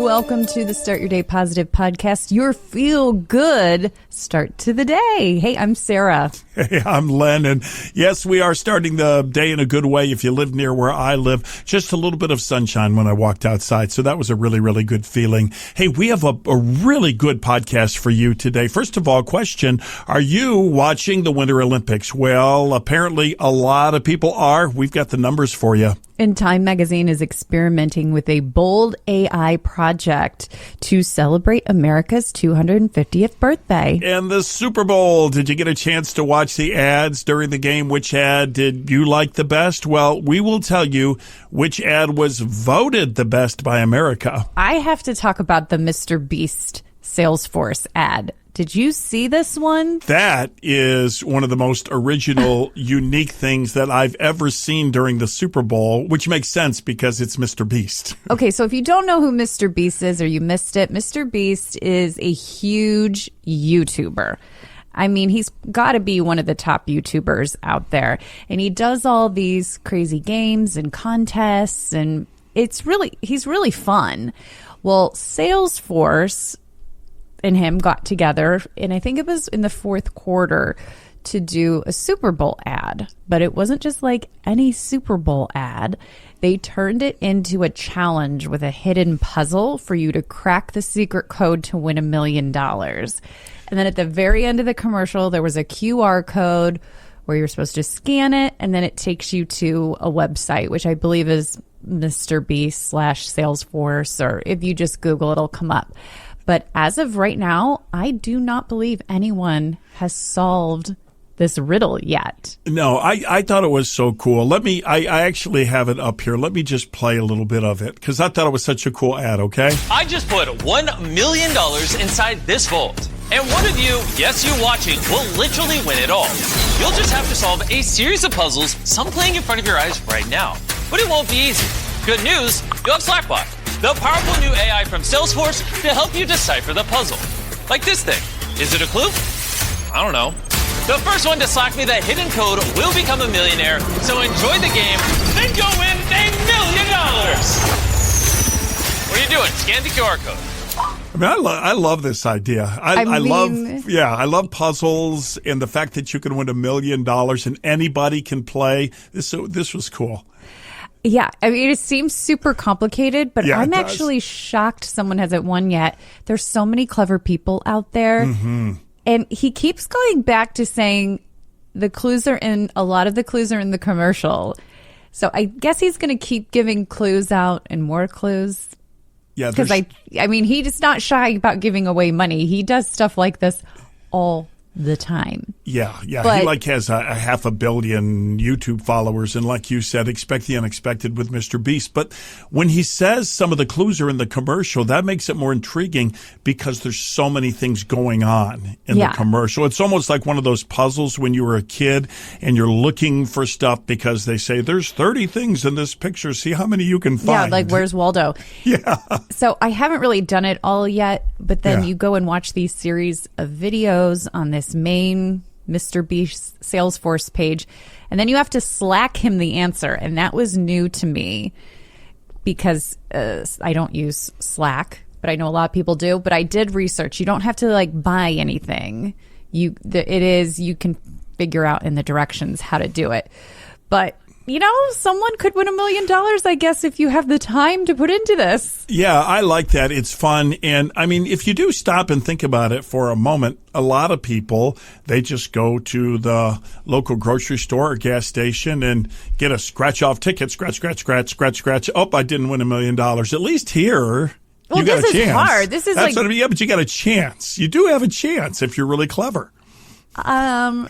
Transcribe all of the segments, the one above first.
Welcome to the Start Your Day Positive podcast, your feel-good start to the day. Hey, I'm Sarah. Hey, I'm Len, and yes, we are starting the day in a good way if you live near where I live. Just a little bit of sunshine when I walked outside, so that was a really, really good feeling. Hey, we have a really good podcast for you today. First of all, question, are you watching the Winter Olympics? Well, apparently a lot of people are. We've got the numbers for you. And Time Magazine is experimenting with a bold AI project to celebrate America's 250th birthday. And the Super Bowl, did you get a chance to watch the ads during the game? Which ad did you like the best? Well, we will tell you which ad was voted the best by America. I have to talk about the Mr. Beast Salesforce ad. Did you see this one? That is one of the most original, unique things that I've ever seen during the Super Bowl, which makes sense because it's Mr. Beast. Okay, so if you don't know who Mr. Beast is or you missed it, Mr. Beast is a huge YouTuber. I mean, he's got to be one of the top YouTubers out there. And he does all these crazy games and contests, and he's really fun. Well, Salesforce and him got together, and I think it was in the fourth quarter, to do a Super Bowl ad. But it wasn't just like any Super Bowl ad. They turned it into a challenge with a hidden puzzle for you to crack the secret code to win $1 million. And then at the very end of the commercial, there was a QR code where you're supposed to scan it, and then it takes you to a website, which I believe is Mr. Beast /Salesforce, or if you just Google, it'll come up. But as of right now, I do not believe anyone has solved this riddle yet. No, I thought it was so cool. I actually have it up here. Let me just play a little bit of it because I thought it was such a cool ad, okay? I just put $1 million inside this vault. And one of you, yes, you watching, will literally win it all. You'll just have to solve a series of puzzles, some playing in front of your eyes right now. But it won't be easy. Good news, you have Slackbot, the powerful new AI from Salesforce to help you decipher the puzzle. Like this thing. Is it a clue? I don't know. The first one to slack me that hidden code will become a millionaire, so enjoy the game, then go win $1 million! What are you doing? Scan the QR code. I mean, I love this idea. I love puzzles and the fact that you can win $1 million and anybody can play. This was cool. Yeah, I mean, it seems super complicated, but yeah, I'm actually shocked someone hasn't won yet. There's so many clever people out there. Mm-hmm. And he keeps going back to saying a lot of the clues are in the commercial. So I guess he's going to keep giving clues out and more clues. Yeah, because I mean, he's not shy about giving away money. He does stuff like this all the time. Yeah. But he has a 500 million YouTube followers, and like you said, expect the unexpected with Mr. Beast. But when he says some of the clues are in the commercial, that makes it more intriguing because there's so many things going on in the commercial. It's almost like one of those puzzles when you were a kid and you're looking for stuff because they say there's 30 things in this picture. See how many you can find. Yeah, like where's Waldo? Yeah. So I haven't really done it all yet, but then you go and watch these series of videos on this main Mr. Beast Salesforce page, and then you have to Slack him the answer. And that was new to me because I don't use Slack, but I know a lot of people do. But I did research. You don't have to like buy anything. You can figure out in the directions how to do it. But you know, someone could win $1 million, I guess, if you have the time to put into this. Yeah, I like that. It's fun. And I mean, if you do stop and think about it for a moment, a lot of people, they just go to the local grocery store or gas station and get a scratch-off ticket, scratch. Oh, I didn't win $1 million. At least here, well, you got a chance. This is hard. This is but you got a chance. You do have a chance if you're really clever. Well,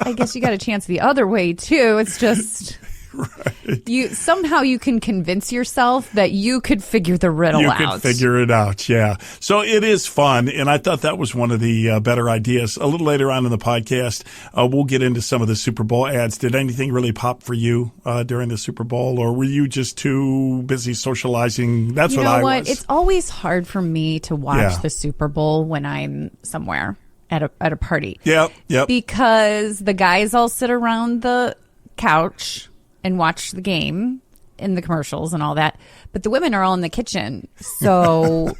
I guess you got a chance the other way too. It's just right. You can convince yourself that you could figure the riddle out. You could figure it out, yeah. So it is fun, and I thought that was one of the better ideas. A little later on in the podcast, we'll get into some of the Super Bowl ads. Did anything really pop for you during the Super Bowl, or were you just too busy socializing? That's what I was. It's always hard for me to watch the Super Bowl when I'm somewhere at a party. Yep. Because the guys all sit around the couch and watch the game, in the commercials and all that, but the women are all in the kitchen. So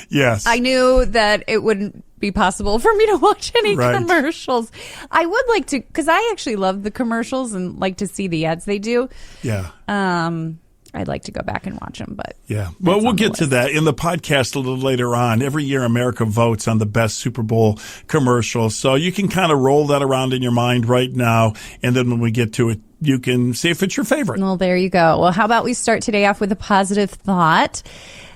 yes, I knew that it wouldn't be possible for me to watch any commercials. I would like to, because I actually love the commercials and like to see the ads they do. Yeah. I'd like to go back and watch them, but yeah. Well, we'll get to that in the podcast a little later on. Every year, America votes on the best Super Bowl commercial. So you can kind of roll that around in your mind right now. And then when we get to it, you can see if it's your favorite. Well, there you go. Well, how about we start today off with a positive thought?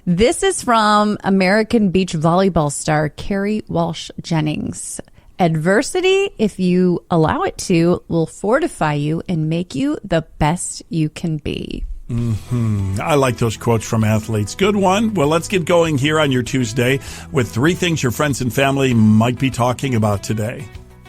This is from American beach volleyball star Carrie Walsh Jennings. Adversity, if you allow it to, will fortify you and make you the best you can be. I like those quotes from athletes. Good one. Well, let's get going here on your Tuesday with 3 things your friends and family might be talking about today.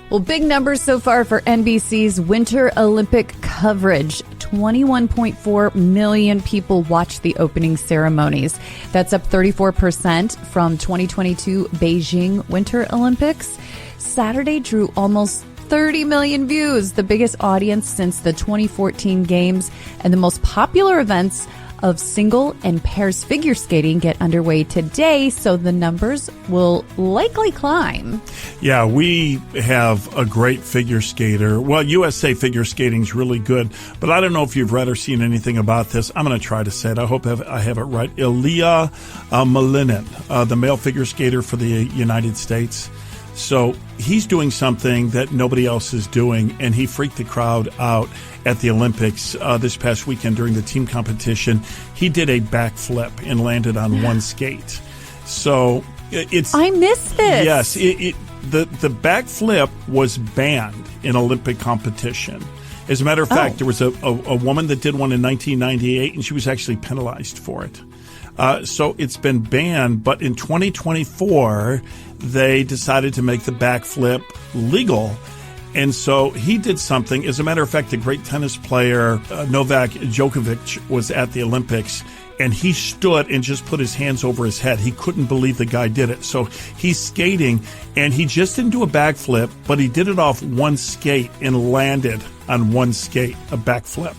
Well, big numbers so far for NBC's Winter Olympic coverage. 21.4 million people watched the opening ceremonies. That's up 34% from 2022 Beijing Winter Olympics. Saturday drew almost 30 million views, the biggest audience since the 2014 games, and the most popular events of single and pairs figure skating get underway today, so the numbers will likely climb. Yeah, we have a great figure skater. Well, USA figure skating's really good, but I don't know if you've read or seen anything about this. I'm going to try to say it. I hope I have it right. Ilya Malinin, the male figure skater for the United States. So he's doing something that nobody else is doing, and he freaked the crowd out at the Olympics this past weekend during the team competition. He did a backflip and landed on one skate. So it's... I missed this. Yes. The backflip was banned in Olympic competition. As a matter of fact, there was a woman that did one in 1998, and she was actually penalized for it. So it's been banned, but in 2024, they decided to make the backflip legal. And so he did something. As a matter of fact, the great tennis player Novak Djokovic was at the Olympics, and he stood and just put his hands over his head. He couldn't believe the guy did it. So he's skating, and he just didn't do a backflip, but he did it off one skate and landed on one skate, a backflip.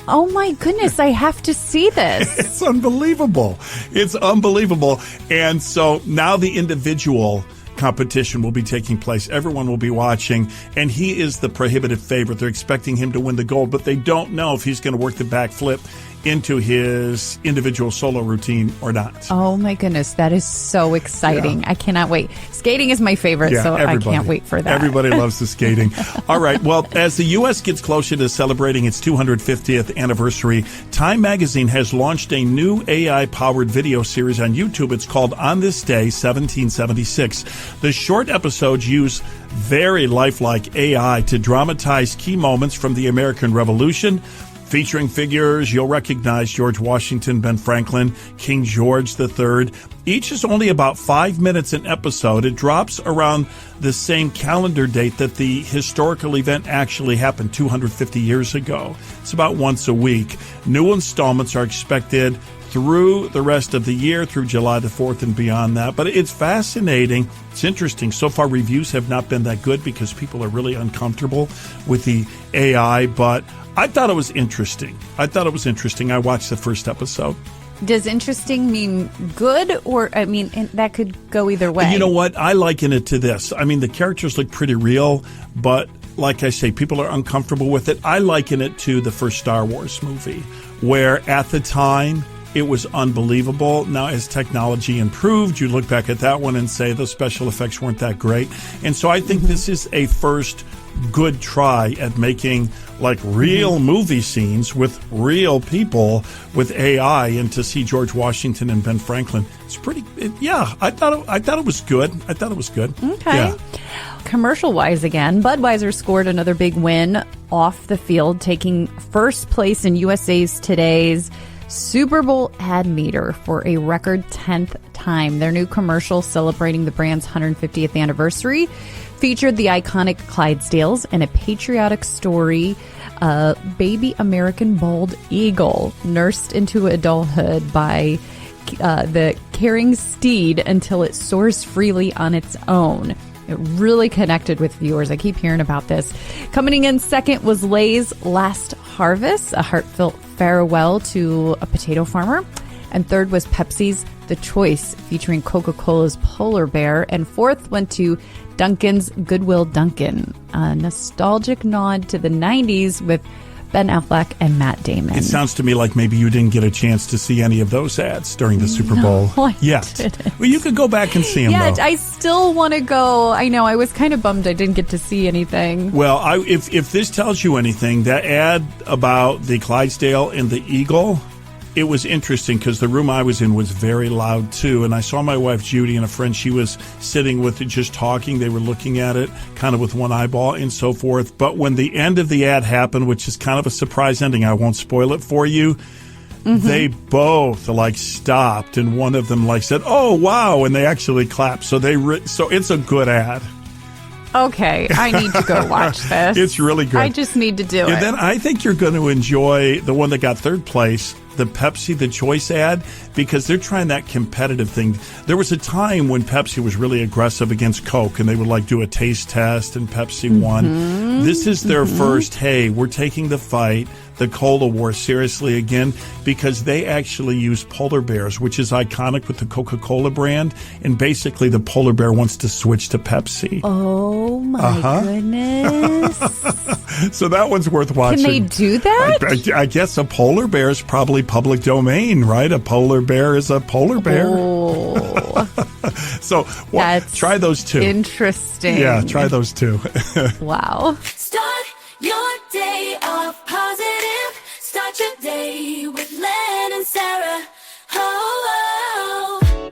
Oh my goodness, I have to see this. It's unbelievable. It's unbelievable. And so now the individual competition will be taking place. Everyone will be watching, and he is the prohibitive favorite. They're expecting him to win the gold, but they don't know if he's going to work the backflip into his individual solo routine or not. Oh my goodness, that is so exciting. Yeah. I cannot wait. Skating is my favorite, so everybody. I can't wait for that. Everybody loves the skating. All right, well, as the U.S. gets closer to celebrating its 250th anniversary, Time Magazine has launched a new AI-powered video series on YouTube. It's called On This Day, 1776. The short episodes use very lifelike AI to dramatize key moments from the American Revolution, featuring figures you'll recognize: George Washington, Ben Franklin, King George III. Each is only about 5 minutes an episode. It drops around the same calendar date that the historical event actually happened 250 years ago. It's about once a week. New installments are expected through the rest of the year, through July the 4th and beyond that. But it's fascinating. It's interesting. So far, reviews have not been that good because people are really uncomfortable with the AI, but I thought it was interesting. I watched the first episode. Does interesting mean good, or, I mean, that could go either way? You know what? I liken it to this. I mean, the characters look pretty real, but like I say, people are uncomfortable with it. I liken it to the first Star Wars movie, where at the time, it was unbelievable. Now, as technology improved, you look back at that one and say the special effects weren't that great. And so I think this is a first good try at making like real movie scenes with real people with AI, and to see George Washington and Ben Franklin, it's pretty. I thought it was good. Okay. Yeah. Commercial wise, again, Budweiser scored another big win off the field, taking first place in USA's Today's Super Bowl ad meter for a record 10th time. Their new commercial celebrating the brand's 150th anniversary featured the iconic Clydesdales and a patriotic story, a baby American bald eagle nursed into adulthood by the caring steed until it soars freely on its own. It really connected with viewers. I keep hearing about this. Coming in second was Lay's Last Harvest, a heartfelt farewell to a potato farmer. And third was Pepsi's The Choice, featuring Coca-Cola's Polar Bear. And fourth went to Dunkin's Goodwill Dunkin', a nostalgic nod to the 90s with Ben Affleck and Matt Damon. It sounds to me like maybe you didn't get a chance to see any of those ads during the Super Bowl yet. Didn't. Well, you could go back and see them, Yeah, though. I still want to go. I know, I was kind of bummed I didn't get to see anything. Well, if this tells you anything, that ad about the Clydesdale and the Eagle, it was interesting because the room I was in was very loud too. And I saw my wife Judy and a friend, she was sitting with it just talking. They were looking at it kind of with one eyeball and so forth. But when the end of the ad happened, which is kind of a surprise ending, I won't spoil it for you. They both stopped, and one of them said, "Oh wow," and they actually clapped. So so it's a good ad. Okay, I need to go watch this. It's really good. I just need to do it. And then I think you're going to enjoy the one that got third place, the Pepsi The Choice ad, because they're trying that competitive thing. There was a time when Pepsi was really aggressive against Coke, and they would do a taste test, and Pepsi won. This is their first, hey, we're taking the fight, the Cola War, seriously again, because they actually use polar bears, which is iconic with the Coca-Cola brand, and basically the polar bear wants to switch to Pepsi. Oh my goodness. So that one's worth watching. Can they do that? I guess a polar bear is probably public domain, right? A polar bear is a polar bear. Oh. So That's try those two. Interesting. Yeah, try those two. Wow. Start your day off positive. Start your day with Len and Sarah. Oh,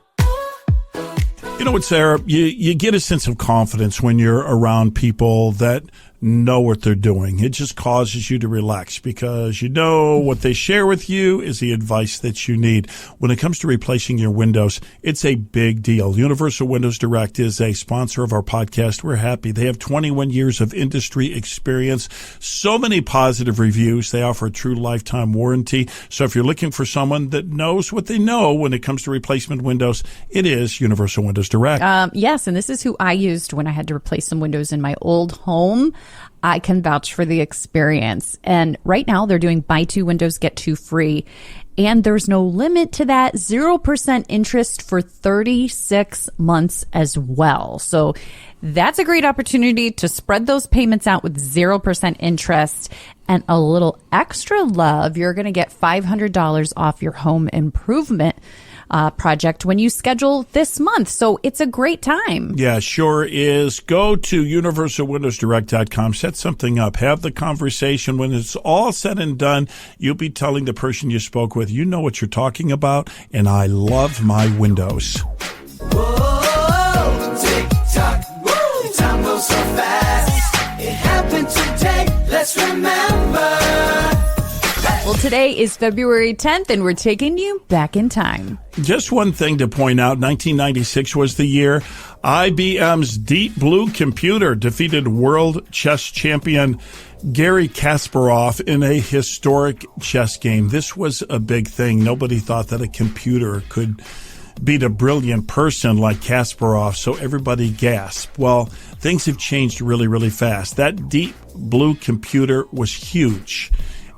You know what, Sarah? You get a sense of confidence when you're around people that know what they're doing. It just causes you to relax because you know what they share with you is the advice that you need. When it comes to replacing your windows, it's a big deal. Universal Windows Direct is a sponsor of our podcast. We're happy. They have 21 years of industry experience, so many positive reviews. They offer a true lifetime warranty. So if you're looking for someone that knows what they know when it comes to replacement windows, it is Universal Windows Direct. Yes, and this is who I used when I had to replace some windows in my old home. I can vouch for the experience. And right now they're doing buy two windows, get two free. And there's no limit to that. 0% interest for 36 months as well. So that's a great opportunity to spread those payments out with 0% interest and a little extra love. You're going to get $500 off your home improvement project when you schedule this month. So it's a great time. Yeah, sure is. Go to universalwindowsdirect.com, set something up, have the conversation. When it's all said and done, you'll be telling the person you spoke with, you know what you're talking about, and I love my windows. Whoa, tick-tock, whoa, time goes so fast. It happened today, let's remember. Well, today is February 10th, and we're taking you back in time. Just one thing to point out, 1996 was the year IBM's Deep Blue computer defeated world chess champion Garry Kasparov in a historic chess game. This was a big thing. Nobody thought that a computer could beat a brilliant person like Kasparov, so everybody gasped. Well, things have changed really, really fast. That Deep Blue computer was huge.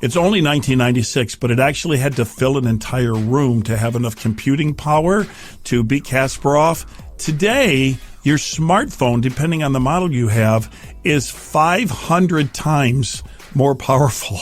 It's only 1996, but it actually had to fill an entire room to have enough computing power to beat Kasparov. Today, your smartphone, depending on the model you have, is 500 times more powerful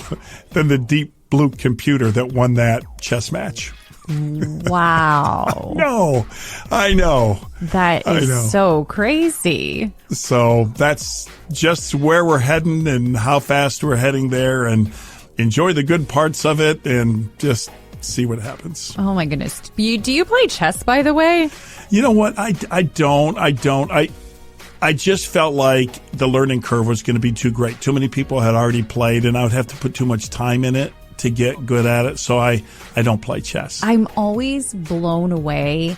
than the Deep Blue computer that won that chess match. Wow. No, I know. That is so crazy. So that's just where we're heading and how fast we're heading there, and enjoy the good parts of it and just see what happens. Oh my goodness. Do you play chess, by the way? You know what? I don't. I just felt like the learning curve was going to be too great. Too many people had already played, and I would have to put too much time in it to get good at it. So I don't play chess. I'm always blown away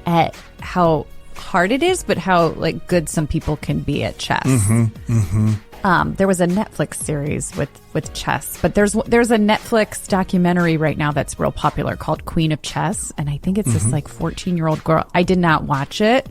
at how hard it is, but how good some people can be at chess. There was a Netflix series with chess, but there's a Netflix documentary right now that's real popular called Queen of Chess, and I think it's this 14-year-old girl. I did not watch it,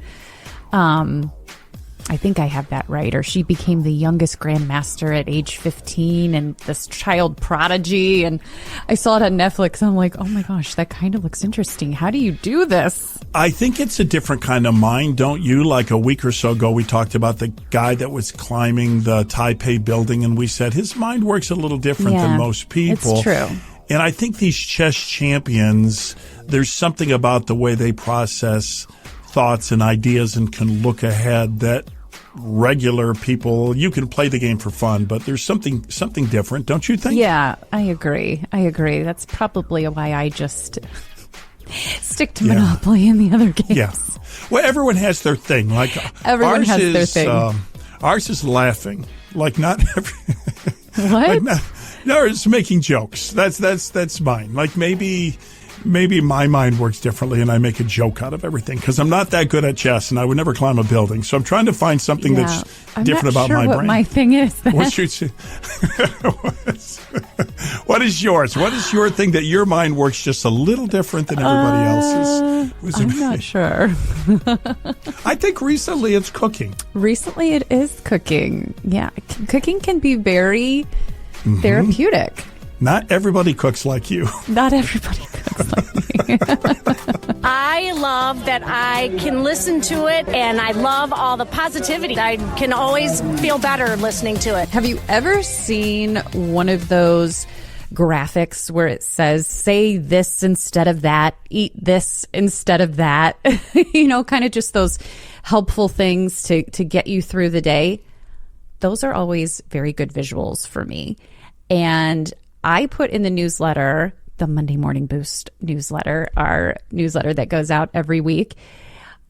I think I have that right. Or she became the youngest grandmaster at age 15 and this child prodigy. And I saw it on Netflix. And I'm like, oh my gosh, that kind of looks interesting. How do you do this? I think it's a different kind of mind, don't you? Like a week or so ago, we talked about the guy that was climbing the Taipei building, and we said his mind works a little different than most people. It's true. And I think these chess champions, there's something about the way they process thoughts and ideas and can look ahead that regular people, you can play the game for fun, but there's something different, don't you think? Yeah, I agree. That's probably why I just stick to Monopoly and the other games. Yeah. Well, everyone has their thing. Like everyone has their thing. Ours is laughing. Like not every. What? No, it's making jokes. That's mine. Like maybe my mind works differently and I make a joke out of everything because I'm not that good at chess and I would never climb a building. So I'm trying to find something that's different about my brain. What my thing is. What's your, what is yours? What is your thing that your mind works just a little different than everybody else's? I'm not sure. I think recently it's cooking. Recently it is cooking. Yeah. Cooking can be very therapeutic. Not everybody cooks like you. Not everybody cooks like me. I love that I can listen to it, and I love all the positivity. I can always feel better listening to it. Have you ever seen one of those graphics where it says, say this instead of that, eat this instead of that? Kind of just those helpful things to get you through the day. Those are always very good visuals for me. And I put in the newsletter, the Monday Morning Boost newsletter, our newsletter that goes out every week,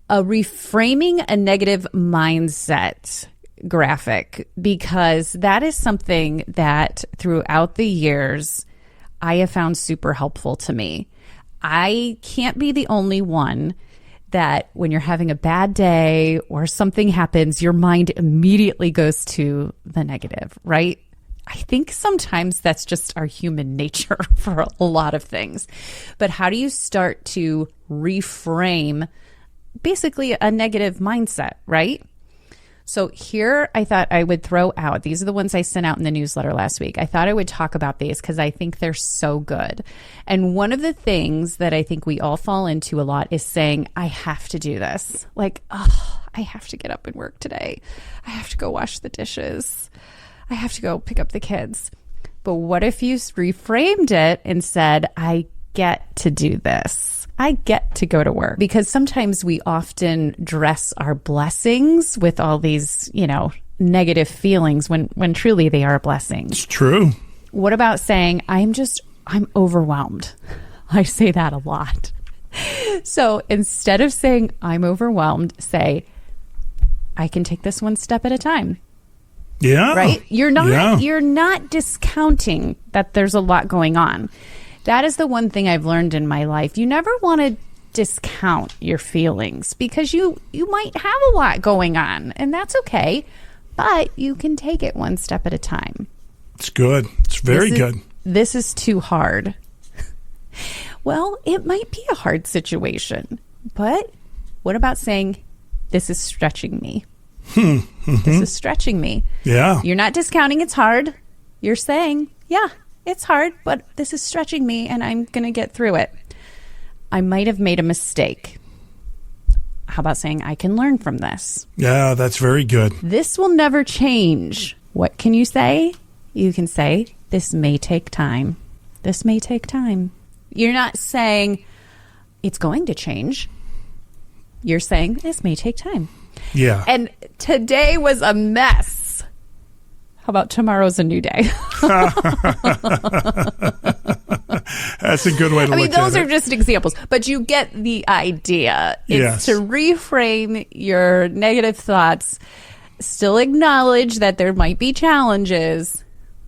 a reframing a negative mindset graphic, because that is something that throughout the years I have found super helpful to me. I can't be the only one that when you're having a bad day or something happens, your mind immediately goes to the negative, right? I think sometimes that's just our human nature for a lot of things. But how do you start to reframe basically a negative mindset, right? So here I thought I would throw out, these are the ones I sent out in the newsletter last week. I thought I would talk about these because I think they're so good. And one of the things that I think we all fall into a lot is saying, I have to do this. Like, oh, I have to get up and work today. I have to go wash the dishes. I have to go pick up the kids. But what if you reframed it and said, I get to do this. I get to go to work. Because sometimes we often dress our blessings with all these, negative feelings when truly they are blessings. It's true. What about saying, I'm overwhelmed? I say that a lot. So instead of saying I'm overwhelmed, say, I can take this one step at a time. Yeah. Right? You're not discounting that there's a lot going on. That is the one thing I've learned in my life. You never want to discount your feelings because you might have a lot going on, and that's okay, but you can take it one step at a time. It's good. It's very good. This is too hard. Well, it might be a hard situation, but what about saying, this is stretching me? This is stretching me. Yeah. You're not discounting it's hard. You're saying, yeah, it's hard, but this is stretching me and I'm going to get through it. I might have made a mistake. How about saying, I can learn from this? Yeah, that's very good. This will never change. What can you say? You can say, this may take time. This may take time. You're not saying it's going to change. You're saying this may take time. Yeah. And today was a mess. How about tomorrow's a new day? That's a good way to look at it. Those are just examples, but you get the idea. It's to reframe your negative thoughts, still acknowledge that there might be challenges,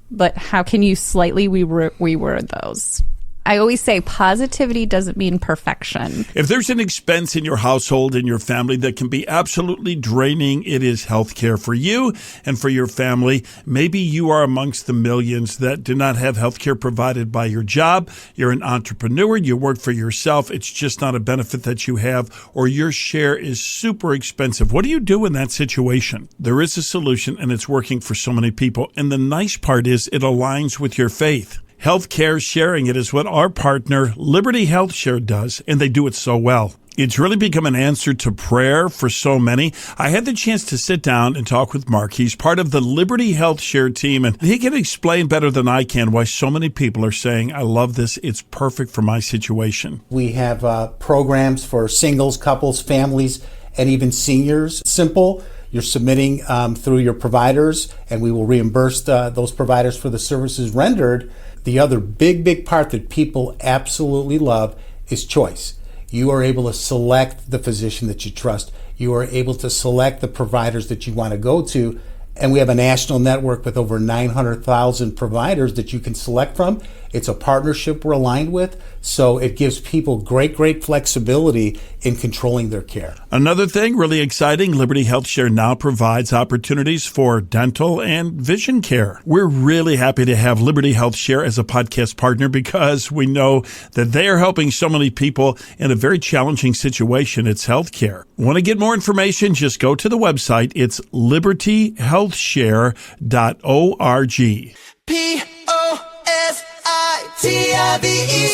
but how can you slightly reword those? I always say positivity doesn't mean perfection. If there's an expense in your household, in your family that can be absolutely draining, it is healthcare for you and for your family. Maybe you are amongst the millions that do not have healthcare provided by your job. You're an entrepreneur. You work for yourself. It's just not a benefit that you have, or your share is super expensive. What do you do in that situation? There is a solution, and it's working for so many people. And the nice part is it aligns with your faith. Healthcare sharing it is what our partner, Liberty Health Share, does, and they do it so well. It's really become an answer to prayer for so many. I had the chance to sit down and talk with Mark. He's part of the Liberty Health Share team, and he can explain better than I can why so many people are saying, I love this. It's perfect for my situation. We have programs for singles, couples, families, and even seniors. Simple. You're submitting through your providers, and we will reimburse those providers for the services rendered. The other big part that people absolutely love is choice. You are able to select the physician that you trust. You are able to select the providers that you want to go to. And we have a national network with over 900,000 providers that you can select from. It's a partnership we're aligned with, so it gives people great flexibility in controlling their care. Another thing really exciting, Liberty Health Share now provides opportunities for dental and vision care. We're really happy to have Liberty Health Share as a podcast partner because we know that they are helping so many people in a very challenging situation. It's healthcare. Want to get more information? Just go to the website. It's libertyhealthshare.org. POSITIVE.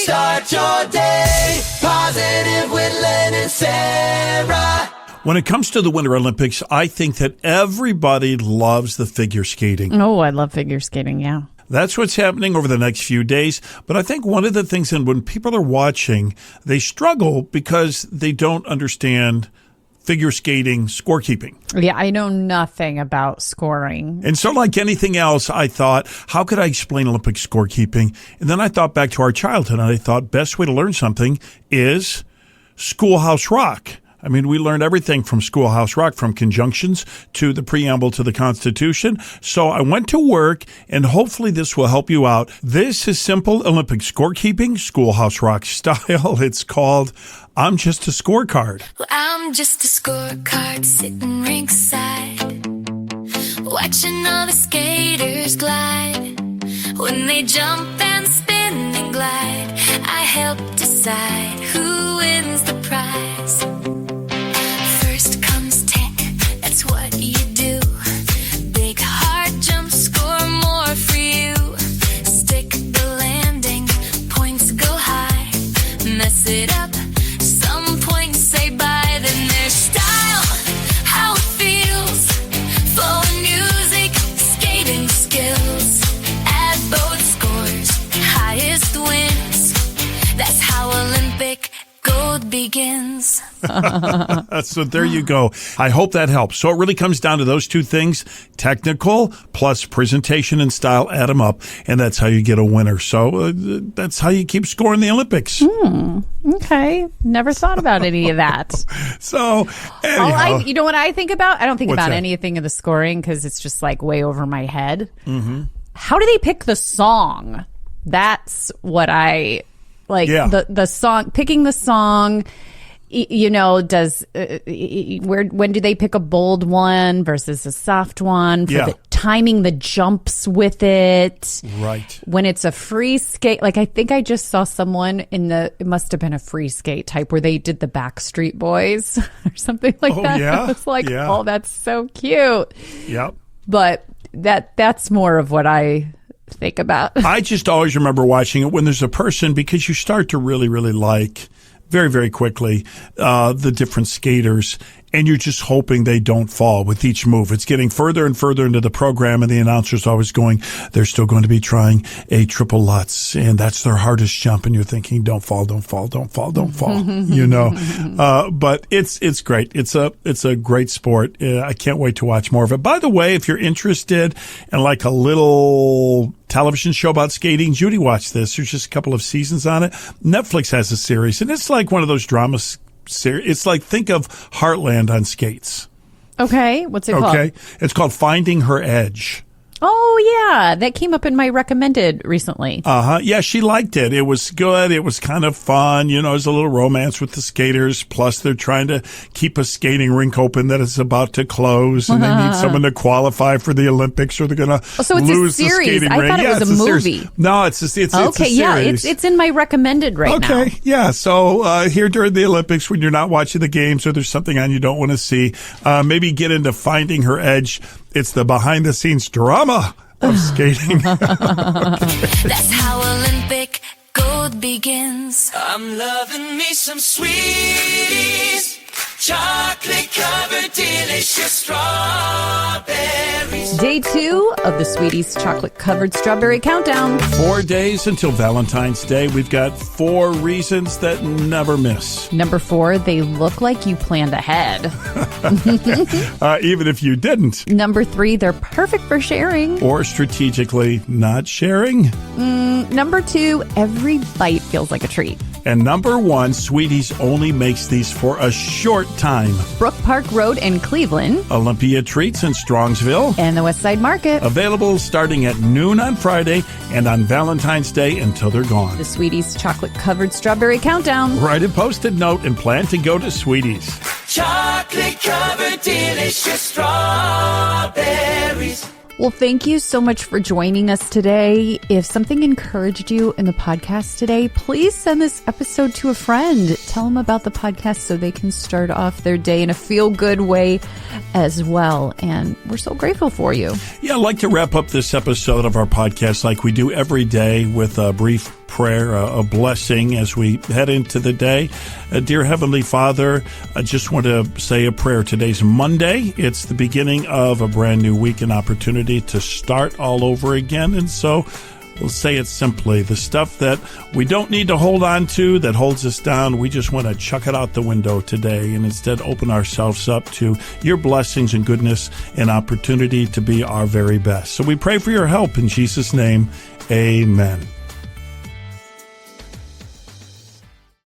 Start your day positive with Len and Sarah. When it comes to the Winter Olympics, I think that everybody loves the figure skating. Oh, I love figure skating, yeah. That's what's happening over the next few days. But I think one of the things, and when people are watching, they struggle because they don't understand figure skating scorekeeping. Yeah, I know nothing about scoring. And so like anything else, I thought, how could I explain Olympic scorekeeping? And then I thought back to our childhood, and I thought best way to learn something is Schoolhouse Rock. I mean, we learned everything from Schoolhouse Rock, from conjunctions to the preamble to the Constitution. So I went to work, and hopefully this will help you out. This is simple Olympic scorekeeping, Schoolhouse Rock style. It's called I'm Just a Scorecard. Well, I'm just a scorecard sitting rinkside, watching all the skaters glide. When they jump and spin and glide, I help decide who wins the prize. First comes 10, that's what you do. Big hard jump, score more for you. Stick the landing, points go high. Mess it up, some points say bye. Then there's style, how it feels. Flowing music, skating skills. Add both scores, highest wins. That's how Olympic gold begins. So there you go. I hope that helps. So it really comes down to those two things, technical plus presentation and style, add them up, and that's how you get a winner. So that's how you keep scoring the Olympics. Okay. Never thought about any of that. So anyhow. You know what I think about? I don't think What's about that? anything of the scoring because it's just like way over my head. Mm-hmm. How do they pick the song? That's what I like. Yeah. The song, picking the song. You know, when do they pick a bold one versus a soft one? For the timing the jumps with it. Right. When it's a free skate, like I think I just saw someone it must have been a free skate type where they did the Backstreet Boys or something like that. Yeah? It's like, Yeah. oh, that's so cute. Yep. But that's more of what I think about. I just always remember watching it when there's a person, because you start to really, really like very, very quickly the different skaters, and you're just hoping they don't fall with each move. It's getting further and further into the program, and the announcer's always going, they're still going to be trying a triple Lutz, and that's their hardest jump, and you're thinking, don't fall, don't fall, don't fall, don't fall, you know. But it's great. It's a great sport. I can't wait to watch more of it. By the way, if you're interested in like a little television show about skating, Judy watched this. There's just a couple of seasons on it. Netflix has a series, and it's like one of those drama series. It's like, think of Heartland on skates. Okay. What's it called? Okay. It's called Finding Her Edge. Oh, yeah. That came up in my recommended recently. Yeah, she liked it. It was good. It was kind of fun. You know, there's a little romance with the skaters. Plus, they're trying to keep a skating rink open that is about to close, and they need someone to qualify for the Olympics, or they're going to so it's lose a series. the skating I rink. thought it was a movie. No, it's a series. Yeah, it's in my recommended right now. Okay, yeah. So here during the Olympics, when you're not watching the games or there's something on you don't want to see, maybe get into Finding Her Edge. It's the behind-the-scenes drama of skating. That's how Olympic gold begins. I'm loving me some sweeties, chocolate covered delicious strawberries. Day 2 of the Sweeties Chocolate Covered Strawberry Countdown. 4 days until Valentine's Day. We've got 4 reasons that never miss. Number 4, they look like you planned ahead. Even if you didn't. Number 3, they're perfect for sharing. Or strategically not sharing. Number 2, every bite feels like a treat. And number 1, Sweeties only makes these for a short time. Brook Park Road in Cleveland. Olympia Treats in Strongsville. And the West Side Market. Available starting at noon on Friday and on Valentine's Day until they're gone. The Sweeties Chocolate Covered Strawberry Countdown. Write a Post-it note and plan to go to Sweeties. Chocolate covered delicious strawberries. Well, thank you so much for joining us today. If something encouraged you in the podcast today, please send this episode to a friend. Tell them about the podcast so they can start off their day in a feel-good way as well. And we're so grateful for you. Yeah, I'd like to wrap up this episode of our podcast like we do every day with a brief prayer, a blessing as we head into the day. Dear Heavenly Father, I just want to say a prayer. Today's Monday. It's the beginning of a brand new week, an opportunity to start all over again. And so we'll say it simply. The stuff that we don't need to hold on to, that holds us down, we just want to chuck it out the window today and instead open ourselves up to your blessings and goodness and opportunity to be our very best. So we pray for your help in Jesus' name. Amen.